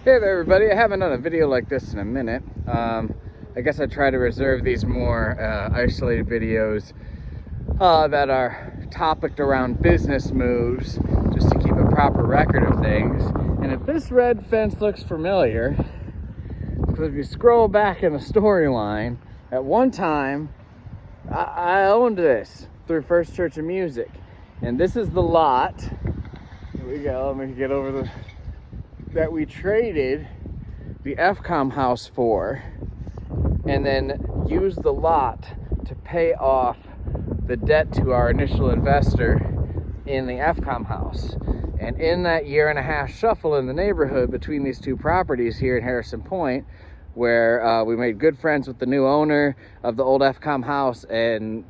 Hey there everybody, I haven't done a video like this in a minute. I guess I try to reserve these more isolated videos that are topicked around business moves, just to keep a proper record of things. And if this red fence looks familiar, because if you scroll back in the storyline, at one time I owned this through First Church of Music, and this is the lot. Here we go, let me get over the that we traded the FCOM house for, and then used the lot to pay off the debt to our initial investor in the FCOM house. And in that 1.5-year shuffle in the neighborhood between these two properties here in Harrison Point, where we made good friends with the new owner of the old FCOM house and,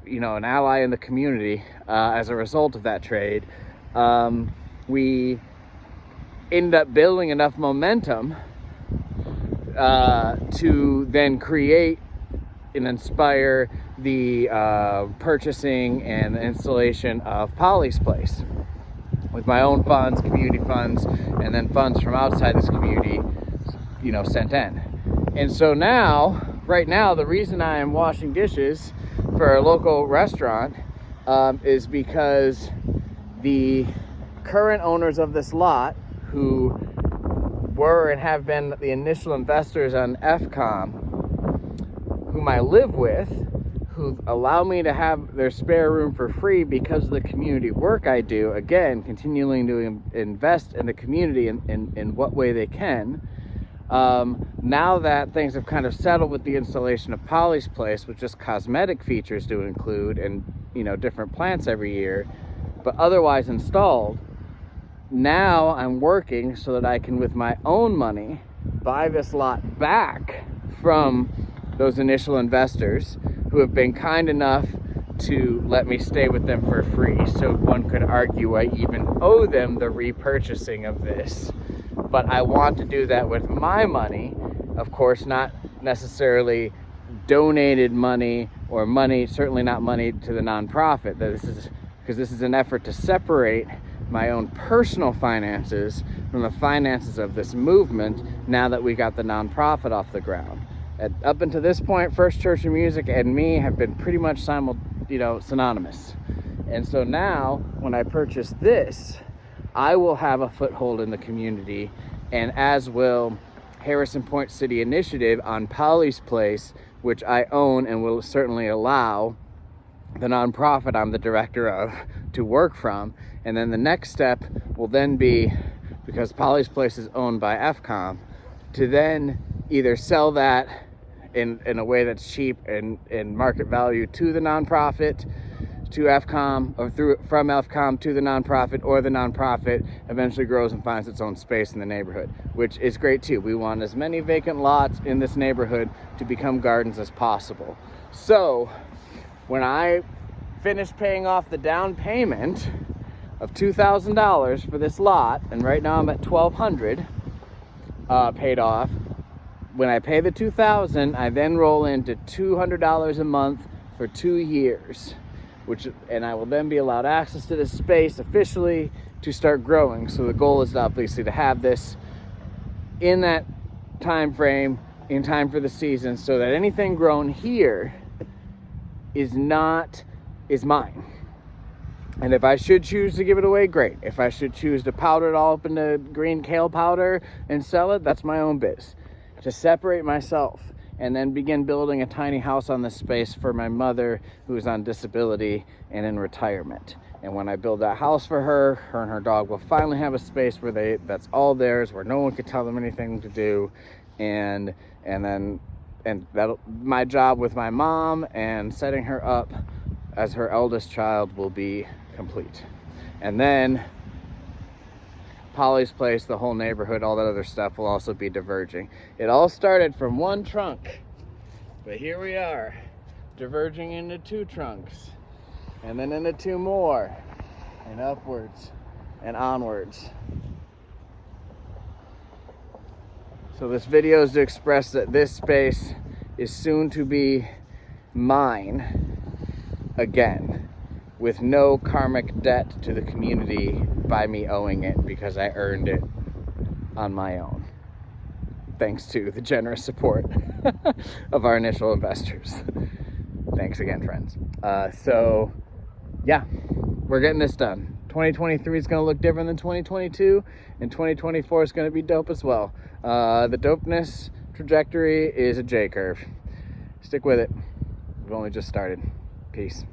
you know, an ally in the community as a result of that trade, we ended up building enough momentum to then create and inspire the purchasing and the installation of Polly's Place with my own funds, community funds, and then funds from outside this community, you know, sent in. And so now, right now, the reason I am washing dishes for a local restaurant is because the current owners of this lot, who were and have been the initial investors on FCOM, whom I live with, who allow me to have their spare room for free because of the community work I do, again, continuing to invest in the community in what way they can. Now that things have kind of settled with the installation of Polly's Place, with just cosmetic features to include and, you know, different plants every year, but otherwise installed, now I'm working so that I can, with my own money, buy this lot back from those initial investors who have been kind enough to let me stay with them for free. So one could argue I even owe them the repurchasing of this. But I want to do that with my money, of course, not necessarily donated money or money, certainly not money to the nonprofit. This is because this is an effort to separate my own personal finances from the finances of this movement now that we got the nonprofit off the ground. Up until this point, First Church of Music and me have been pretty much synonymous. And so now, when I purchase this, I will have a foothold in the community, and as will Harrison Point City Initiative on Polly's Place, which I own and will certainly allow the nonprofit I'm the director of to work from. And then the next step will then be, because Polly's Place is owned by FCOM, to then either sell that in a way that's cheap and market value to the nonprofit, to FCOM, or from FCOM to the nonprofit, or the nonprofit eventually grows and finds its own space in the neighborhood, which is great too. We want as many vacant lots in this neighborhood to become gardens as possible. So when I finish paying off the down payment of $2,000 for this lot, and right now I'm at $1,200 paid off. When I pay the $2,000, I then roll into $200 a month for 2 years, and I will then be allowed access to this space officially to start growing. So the goal is obviously to have this in that time frame, in time for the season, so that anything grown here is mine. And if I should choose to give it away, great. If I should choose to powder it all up into green kale powder and sell it, that's my own biz. To separate myself and then begin building a tiny house on this space for my mother, who is on disability and in retirement. And when I build that house for her, her and her dog will finally have a space where that's all theirs, where no one can tell them anything to do. And that my job with my mom and setting her up as her eldest child will be complete. And then Polly's Place, the whole neighborhood, all that other stuff will also be diverging. It all started from one trunk, but here we are, diverging into 2 trunks, and then into 2 more, and upwards and onwards. So this video is to express that this space is soon to be mine again, with no karmic debt to the community by me owing it, because I earned it on my own. thanks to the generous support of our initial investors. Thanks again, friends. So yeah, we're getting this done. 2023 is going to look different than 2022, and 2024 is going to be dope as well. The dopeness trajectory is a J curve. Stick with it. We've only just started. Peace.